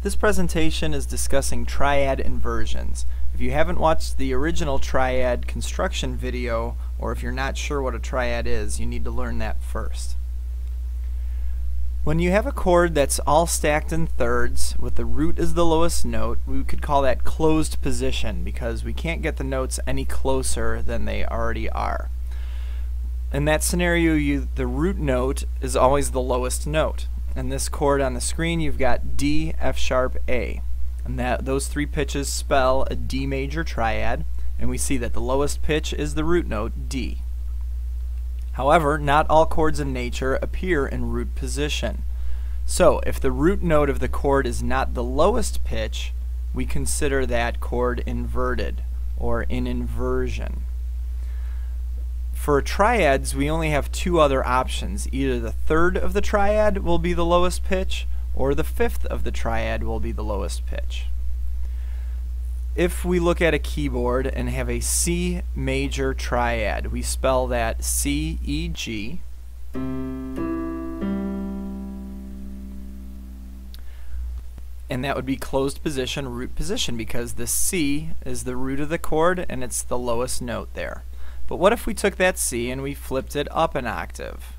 This presentation is discussing triad inversions. If you haven't watched the original triad construction video, or if you're not sure what a triad is, you need to learn that first. When you have a chord that's all stacked in thirds with the root as the lowest note, we could call that closed position because we can't get the notes any closer than they already are. In that scenario, the root note is always the lowest note. In this chord on the screen, you've got D, F sharp, A. And those three pitches spell a D major triad, and we see that the lowest pitch is the root note, D. However, not all chords in nature appear in root position. So, if the root note of the chord is not the lowest pitch, we consider that chord inverted, or in inversion. For triads, we only have two other options. Either the third of the triad will be the lowest pitch, or the fifth of the triad will be the lowest pitch. If we look at a keyboard and have a C major triad, we spell that C, E, G. And that would be closed position, root position, because the C is the root of the chord and it's the lowest note there. But what if we took that C and we flipped it up an octave?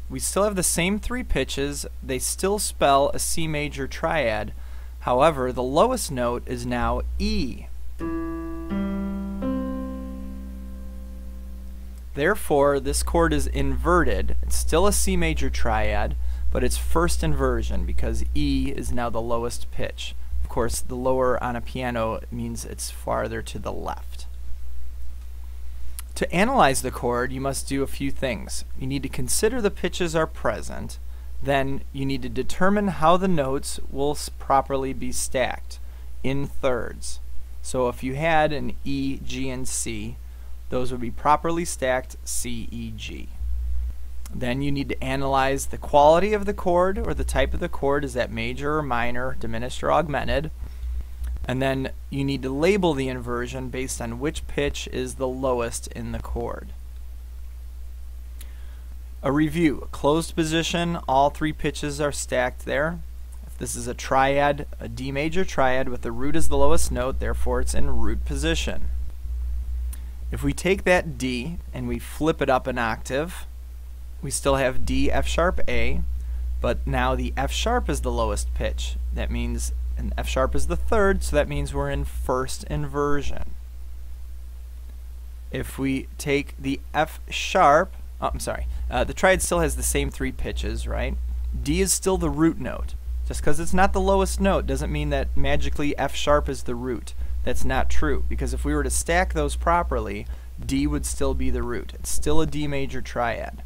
We still have the same three pitches, they still spell a C major triad, however the lowest note is now E. Therefore this chord is inverted. It's still a C major triad, but it's first inversion because E is now the lowest pitch. Of course, the lower on a piano means it's farther to the left. To analyze the chord, you must do a few things. You need to consider the pitches are present, then you need to determine how the notes will properly be stacked in thirds. So if you had an E, G, and C, those would be properly stacked C, E, G. Then you need to analyze the quality of the chord, or the type of the chord. Is that major or minor, diminished or augmented? And then you need to label the inversion based on which pitch is the lowest in the chord. A review. Closed position, all three pitches are stacked there. If this is a triad, a D major triad with the root as the lowest note, therefore it's in root position. If we take that D and we flip it up an octave, we still have D, F sharp, A, but now the F sharp is the lowest pitch. That means and F sharp is the third, so that means we're in first inversion. If we take the F sharp, the triad still has the same three pitches, right? D is still the root note. Just because it's not the lowest note doesn't mean that magically F sharp is the root. That's not true, because if we were to stack those properly, D would still be the root. It's still a D major triad.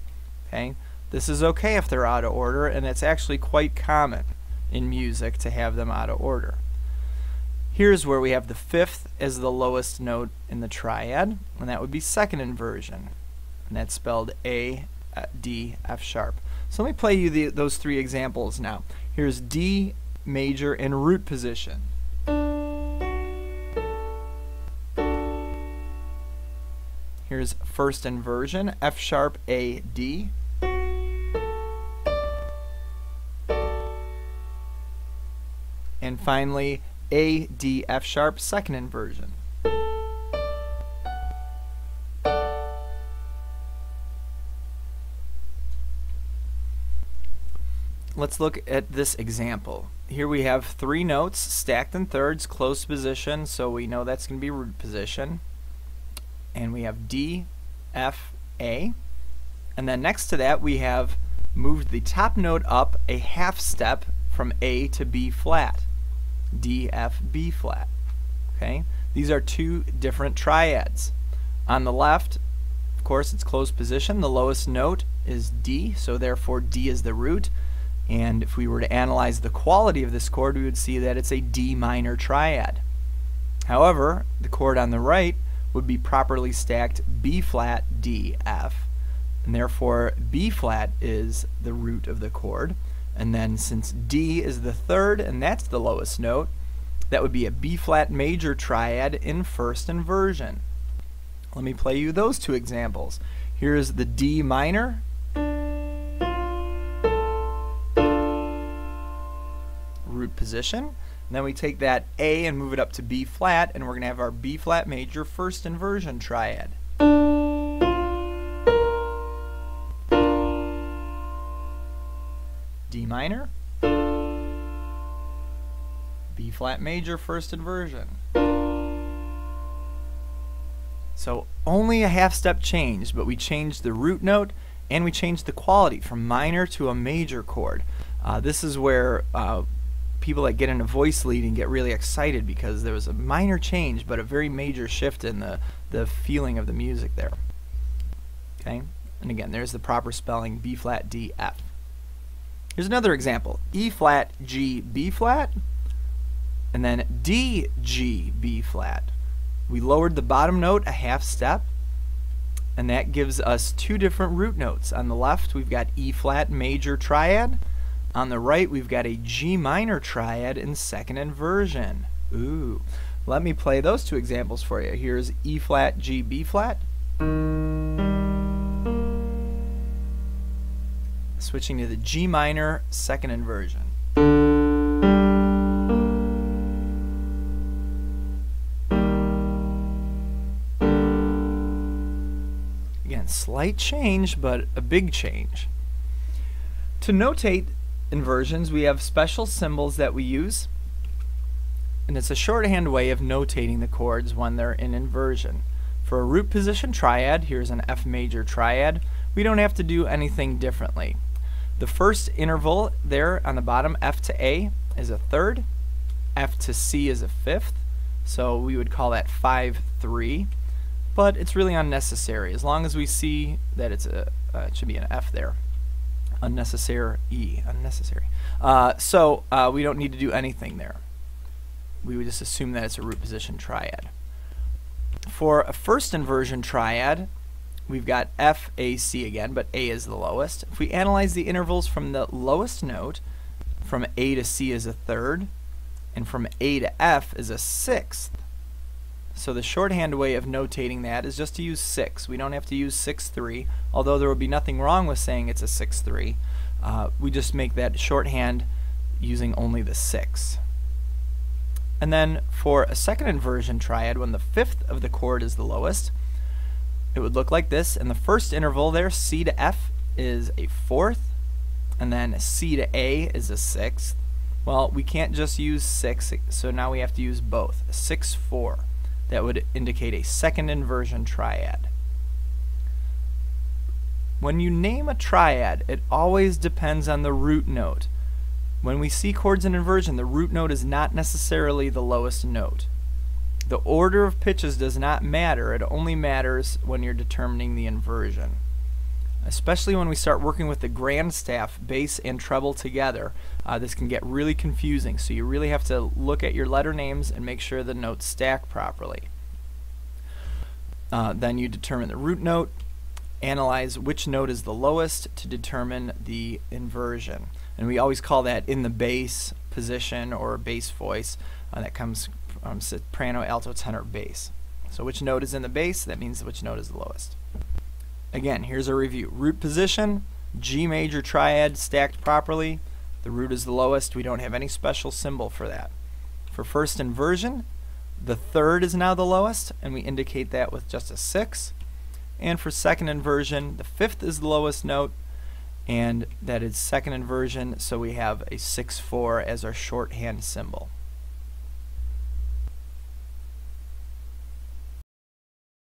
Okay? This is okay if they're out of order, and it's actually quite common in music to have them out of order. Here's where we have the fifth as the lowest note in the triad, and that would be second inversion, and that's spelled A, D, F sharp. So let me play you those three examples now. Here's D major in root position. Here's first inversion, F sharp, A, D. And finally, A, D, F sharp, second inversion. Let's look at this example. Here we have three notes stacked in thirds, closed position, so we know that's going to be root position. And we have D, F, A. And then next to that we have moved the top note up a half step from A to B flat. D, F, B flat. Okay? These are two different triads. On the left, of course, it's closed position. The lowest note is D, so therefore D is the root. And if we were to analyze the quality of this chord, we would see that it's a D minor triad. However, the chord on the right would be properly stacked B flat, D, F. And therefore, B flat is the root of the chord. And then since D is the third and that's the lowest note, that would be a B flat major triad in first inversion. Let me play you those two examples. Here's the D minor. Root position. And then we take that A and move it up to B flat, and we're going to have our B flat major first inversion triad. D minor, B flat major first inversion. So only a half step change, but we changed the root note and we changed the quality from minor to a major chord. This is where people that get into voice leading get really excited, because there was a minor change but a very major shift in the feeling of the music there. Okay, and again, there's the proper spelling: B flat, D, F. Here's another example: E flat, G, B flat, and then D, G, B flat. We lowered the bottom note a half step, and that gives us two different root notes. On the left, we've got E flat major triad. On the right, we've got a G minor triad in second inversion. Ooh. Let me play those two examples for you. Here's E flat, G, B flat. Switching to the G minor second inversion. Again, slight change, but a big change. To notate inversions, we have special symbols that we use, and it's a shorthand way of notating the chords when they're in inversion. For a root position triad, here's an F major triad. We don't have to do anything differently. The first interval there on the bottom, F to A, is a third. F to C is a fifth. So we would call that 5-3. But it's really unnecessary, as long as we see that it's it should be an F there. Unnecessary. We don't need to do anything there. We would just assume that it's a root position triad. For a first inversion triad, we've got F, A, C again, but A is the lowest. If we analyze the intervals from the lowest note, from A to C is a third, and from A to F is a sixth. So the shorthand way of notating that is just to use 6. We don't have to use 6-3, although there would be nothing wrong with saying it's a 6-3. We just make that shorthand using only the 6. And then for a second inversion triad, when the fifth of the chord is the lowest, it would look like this. In the first interval there, C to F is a fourth, and then C to A is a sixth. Well, we can't just use 6, so now we have to use both. 6-4. That would indicate a second inversion triad. When you name a triad, it always depends on the root note. When we see chords in inversion, the root note is not necessarily the lowest note. The order of pitches does not matter. It only matters when you're determining the inversion. Especially when we start working with the grand staff, bass and treble together, this can get really confusing. So you really have to look at your letter names and make sure the notes stack properly. Then you determine the root note, analyze which note is the lowest to determine the inversion. And we always call that in the bass position or bass voice. That comes from soprano, alto, tenor, bass. So which note is in the bass, that means which note is the lowest. Again, here's a review. Root position, G major triad stacked properly. The root is the lowest. We don't have any special symbol for that. For first inversion, the third is now the lowest, and we indicate that with just a 6. And for second inversion, the fifth is the lowest note, and that is second inversion, so we have a 6-4 as our shorthand symbol.